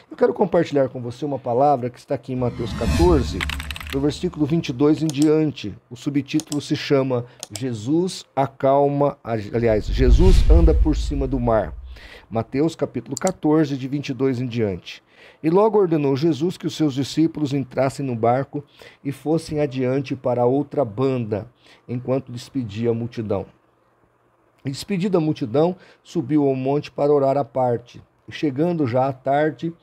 Eu quero compartilhar com você uma palavra que está aqui em Mateus 14, do versículo 22 em diante. O subtítulo se chama Jesus acalma, aliás, Jesus anda por cima do mar. Mateus capítulo 14, de 22 em diante. E logo ordenou Jesus que os seus discípulos entrassem no barco e fossem adiante para a outra banda, enquanto despedia a multidão. E despedida a multidão, subiu ao monte para orar à parte. E chegando já à tarde,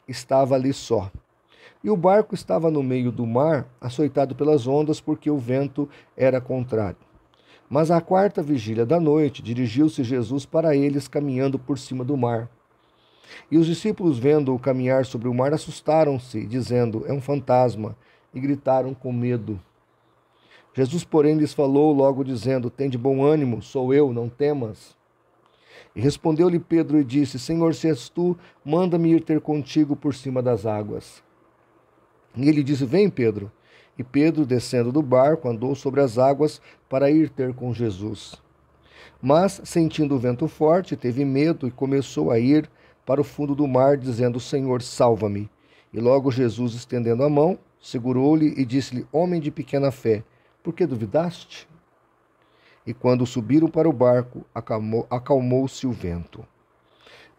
estava ali só. E o barco estava no meio do mar, açoitado pelas ondas, porque o vento era contrário. Mas à quarta vigília da noite, dirigiu-se Jesus para eles, caminhando por cima do mar. E os discípulos, vendo-o caminhar sobre o mar, assustaram-se, dizendo: é um fantasma, e gritaram com medo. Jesus, porém, lhes falou logo, dizendo: tende bom ânimo, sou eu, não temas. E respondeu-lhe Pedro e disse: Senhor, se és tu, manda-me ir ter contigo por cima das águas. E ele disse: vem, Pedro. E Pedro, descendo do barco, andou sobre as águas para ir ter com Jesus. Mas, sentindo o vento forte, teve medo e começou a ir para o fundo do mar, dizendo: Senhor, salva-me. E logo Jesus, estendendo a mão, segurou-lhe e disse-lhe: homem de pequena fé, por que duvidaste? E quando subiram para o barco, acalmou-se o vento.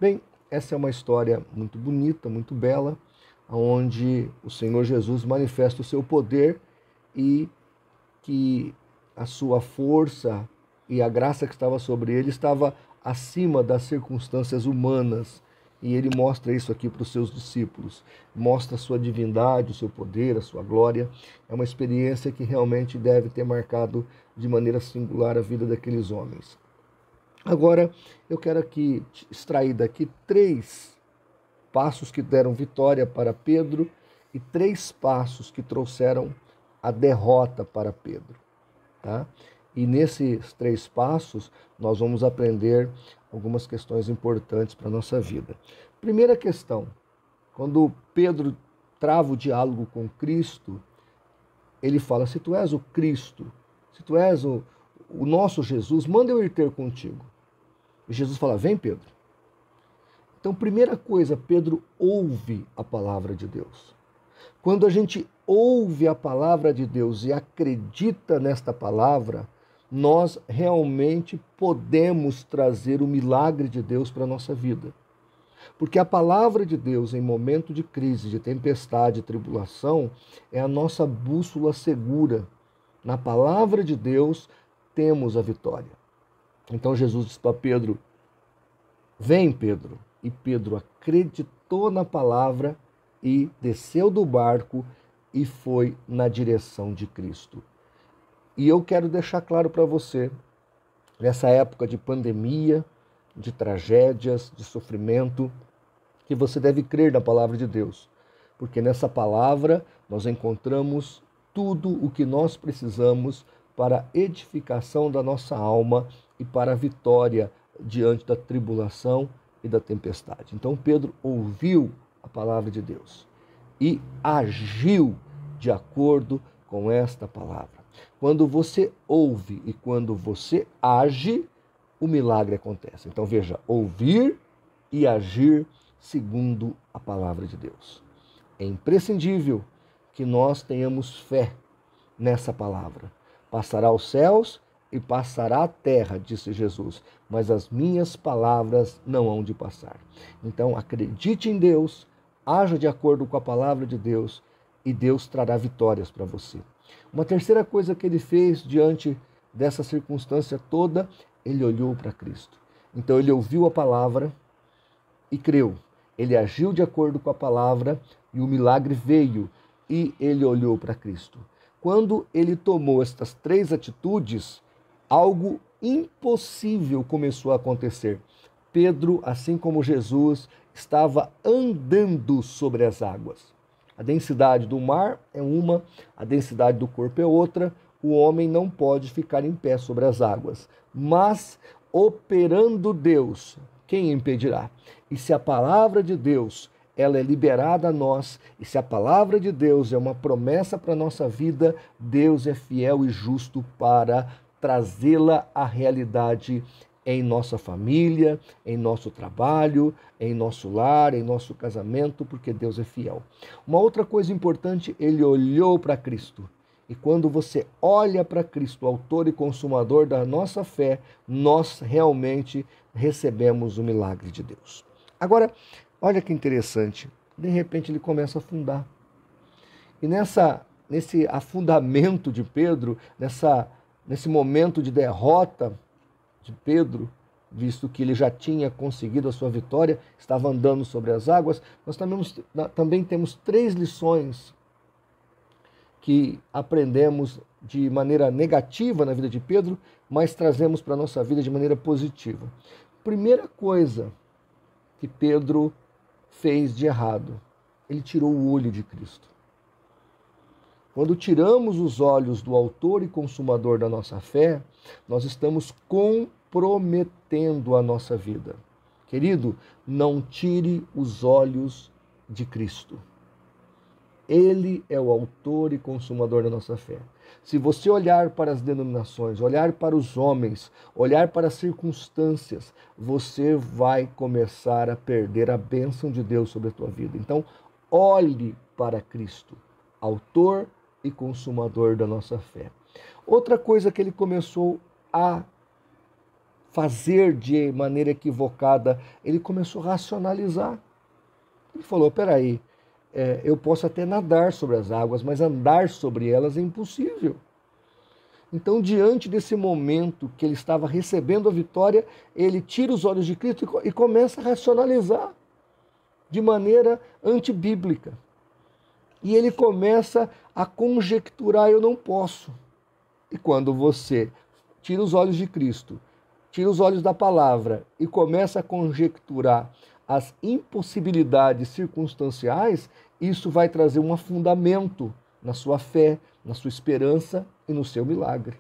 Bem, essa é uma história muito bonita, muito bela, onde o Senhor Jesus manifesta o seu poder e que a sua força e a graça que estava sobre ele estava acima das circunstâncias humanas. E ele mostra isso aqui para os seus discípulos. Mostra a sua divindade, o seu poder, a sua glória. É uma experiência que realmente deve ter marcado de maneira singular a vida daqueles homens. Agora, eu quero aqui extrair daqui 3 passos que deram vitória para Pedro e 3 passos que trouxeram a derrota para Pedro. Tá? E nesses 3 passos, nós vamos aprender algumas questões importantes para a nossa vida. Primeira questão, quando Pedro trava o diálogo com Cristo, ele fala: se tu és o Cristo, se tu és o nosso Jesus, manda eu ir ter contigo. E Jesus fala: vem, Pedro. Então, primeira coisa, Pedro ouve a palavra de Deus. Quando a gente ouve a palavra de Deus e acredita nesta palavra, nós realmente podemos trazer o milagre de Deus para a nossa vida. Porque a palavra de Deus em momento de crise, de tempestade, de tribulação, é a nossa bússola segura. Na palavra de Deus temos a vitória. Então Jesus disse para Pedro: vem, Pedro. E Pedro acreditou na palavra e desceu do barco e foi na direção de Cristo. E eu quero deixar claro para você, nessa época de pandemia, de tragédias, de sofrimento, que você deve crer na palavra de Deus. Porque nessa palavra nós encontramos tudo o que nós precisamos para a edificação da nossa alma e para a vitória diante da tribulação e da tempestade. Então Pedro ouviu a palavra de Deus e agiu de acordo com esta palavra. Quando você ouve e quando você age, o milagre acontece. Então veja, ouvir e agir segundo a palavra de Deus. É imprescindível que nós tenhamos fé nessa palavra. Passará os céus e passará a terra, disse Jesus, mas as minhas palavras não hão de passar. Então acredite em Deus, haja de acordo com a palavra de Deus e Deus trará vitórias para você. Uma terceira coisa que ele fez diante dessa circunstância toda, ele olhou para Cristo. Então ele ouviu a palavra e creu. Ele agiu de acordo com a palavra e o milagre veio e ele olhou para Cristo. Quando ele tomou estas 3 atitudes, algo impossível começou a acontecer. Pedro, assim como Jesus, estava andando sobre as águas. A densidade do mar é uma, a densidade do corpo é outra. O homem não pode ficar em pé sobre as águas. Mas, operando Deus, quem impedirá? E se a palavra de Deus ela é liberada a nós, e se a palavra de Deus é uma promessa para a nossa vida, Deus é fiel e justo para trazê-la à realidade em nossa família, em nosso trabalho, em nosso lar, em nosso casamento, porque Deus é fiel. Uma outra coisa importante, ele olhou para Cristo. E quando você olha para Cristo, autor e consumador da nossa fé, nós realmente recebemos o milagre de Deus. Agora, olha que interessante, de repente ele começa a afundar. E nesse afundamento de Pedro, nesse momento de derrota de Pedro, visto que ele já tinha conseguido a sua vitória, estava andando sobre as águas, nós também temos 3 lições que aprendemos de maneira negativa na vida de Pedro, mas trazemos para a nossa vida de maneira positiva. Primeira coisa que Pedro fez de errado, ele tirou o olho de Cristo. Quando tiramos os olhos do autor e consumador da nossa fé, nós estamos comprometendo a nossa vida. Querido, não tire os olhos de Cristo. Ele é o autor e consumador da nossa fé. Se você olhar para as denominações, olhar para os homens, olhar para as circunstâncias, você vai começar a perder a bênção de Deus sobre a tua vida. Então, olhe para Cristo, autor e consumador da nossa fé. Outra coisa que ele começou a fazer de maneira equivocada, ele começou a racionalizar. Ele falou, peraí, eu posso até nadar sobre as águas, mas andar sobre elas é impossível. Então, diante desse momento que ele estava recebendo a vitória, ele tira os olhos de Cristo e começa a racionalizar de maneira antibíblica. E ele começa a conjecturar, eu não posso. E quando você tira os olhos de Cristo, tira os olhos da palavra e começa a conjecturar as impossibilidades circunstanciais, isso vai trazer um afundamento na sua fé, na sua esperança e no seu milagre.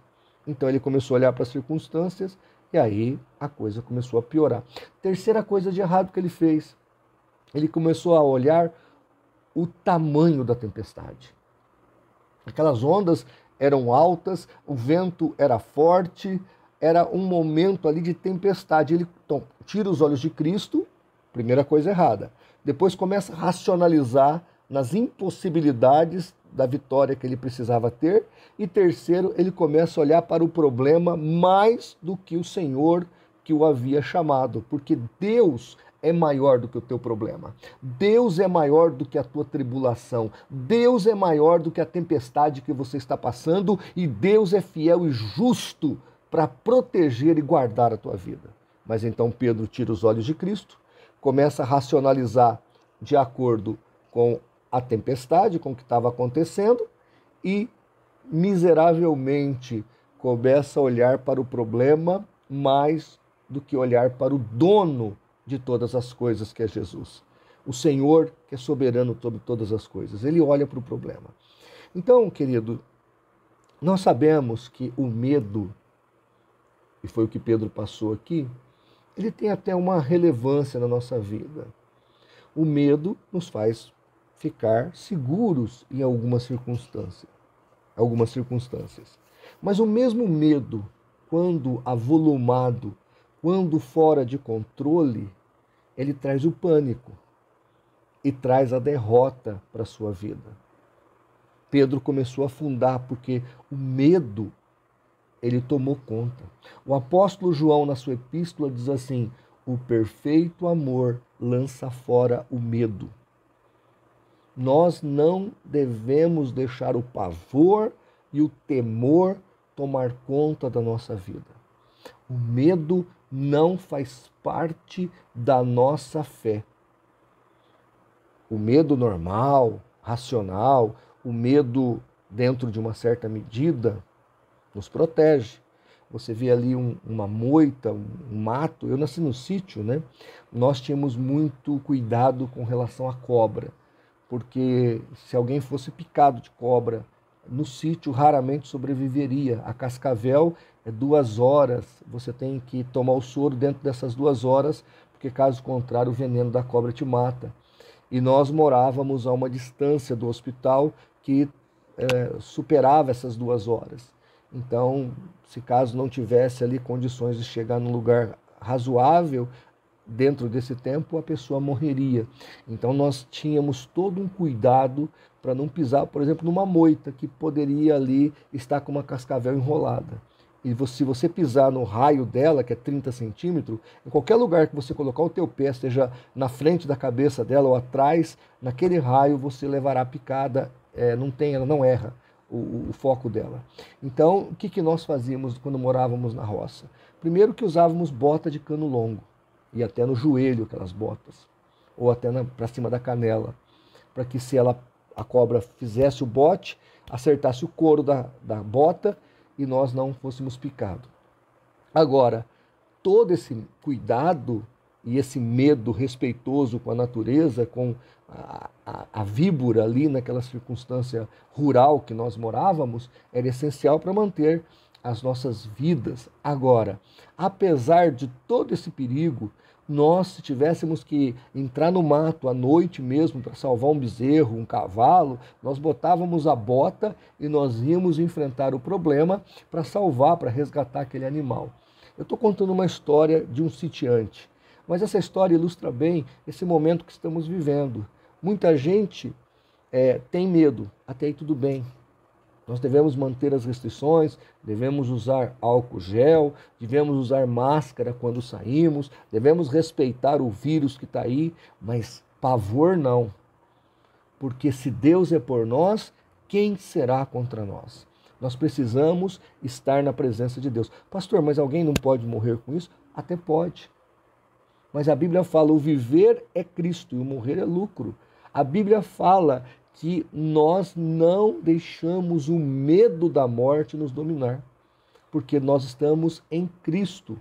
Então ele começou a olhar para as circunstâncias e aí a coisa começou a piorar. Terceira coisa de errado que ele fez, ele começou a olhar o tamanho da tempestade. Aquelas ondas eram altas, o vento era forte, era um momento ali de tempestade. Ele tira os olhos de Cristo, primeira coisa errada. Depois começa a racionalizar nas impossibilidades da vitória que ele precisava ter. E terceiro, ele começa a olhar para o problema mais do que o Senhor que o havia chamado. Porque Deus é maior do que o teu problema. Deus é maior do que a tua tribulação. Deus é maior do que a tempestade que você está passando. E Deus é fiel e justo para proteger e guardar a tua vida. Mas então Pedro tira os olhos de Cristo, começa a racionalizar de acordo com a tempestade, com o que estava acontecendo, e miseravelmente começa a olhar para o problema mais do que olhar para o dono de todas as coisas, que é Jesus. O Senhor que é soberano sobre todas as coisas. Ele olha para o problema. Então, querido, nós sabemos que o medo, e foi o que Pedro passou aqui, ele tem até uma relevância na nossa vida. O medo nos faz ficar seguros em algumas circunstâncias. Mas o mesmo medo, quando avolumado, quando fora de controle, ele traz o pânico e traz a derrota para a sua vida. Pedro começou a afundar porque o medo, ele tomou conta. O apóstolo João, na sua epístola, diz assim: o perfeito amor lança fora o medo. Nós não devemos deixar o pavor e o temor tomar conta da nossa vida. O medo não faz parte da nossa fé. O medo normal, racional, o medo dentro de uma certa medida, nos protege. Você vê ali uma moita, um mato. Eu nasci no sítio, né? Nós tínhamos muito cuidado com relação à cobra, porque se alguém fosse picado de cobra no sítio, raramente sobreviveria. A cascavel é 2 horas, você tem que tomar o soro dentro dessas 2 horas, porque caso contrário o veneno da cobra te mata. E nós morávamos a uma distância do hospital que superava essas 2 horas. Então, se caso não tivesse ali condições de chegar num lugar razoável, dentro desse tempo a pessoa morreria. Então nós tínhamos todo um cuidado para não pisar, por exemplo, numa moita que poderia ali estar com uma cascavel enrolada. E se você pisar no raio dela, que é 30 centímetros, em qualquer lugar que você colocar o teu pé, seja na frente da cabeça dela ou atrás, naquele raio você levará a picada, ela não erra o foco dela. Então, o que nós fazíamos quando morávamos na roça? Primeiro que usávamos bota de cano longo, e até no joelho aquelas botas, ou até para cima da canela, para que se a cobra fizesse o bote, acertasse o couro da bota e nós não fôssemos picados. Agora, todo esse cuidado e esse medo respeitoso com a natureza, com a víbora ali naquela circunstância rural que nós morávamos, era essencial para manter as nossas vidas. Agora, apesar de todo esse perigo, nós, se tivéssemos que entrar no mato à noite mesmo para salvar um bezerro, um cavalo, nós botávamos a bota e nós íamos enfrentar o problema para salvar, para resgatar aquele animal. Eu estou contando uma história de um sitiante, mas essa história ilustra bem esse momento que estamos vivendo. Muita gente tem medo, até aí tudo bem. Nós devemos manter as restrições, devemos usar álcool gel, devemos usar máscara quando saímos, devemos respeitar o vírus que está aí, mas pavor não. Porque se Deus é por nós, quem será contra nós? Nós precisamos estar na presença de Deus. Pastor, mas alguém não pode morrer com isso? Até pode. Mas a Bíblia fala, o viver é Cristo e o morrer é lucro. A Bíblia fala que nós não deixamos o medo da morte nos dominar, porque nós estamos em Cristo.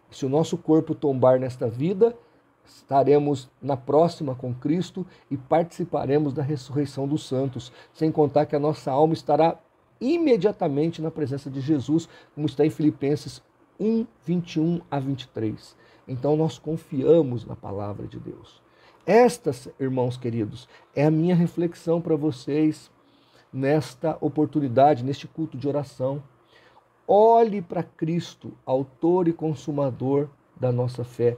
Se o nosso corpo tombar nesta vida, estaremos na próxima com Cristo e participaremos da ressurreição dos santos, sem contar que a nossa alma estará imediatamente na presença de Jesus, como está em Filipenses 1, 21 a 23. Então nós confiamos na palavra de Deus. Esta, irmãos queridos, é a minha reflexão para vocês nesta oportunidade, neste culto de oração. Olhe para Cristo, autor e consumador da nossa fé.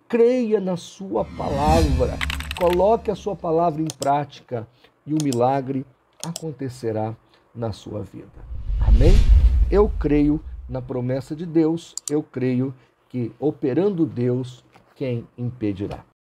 Creia na sua palavra, coloque a sua palavra em prática e o milagre acontecerá na sua vida. Amém? Eu creio na promessa de Deus, eu creio que operando Deus, quem impedirá?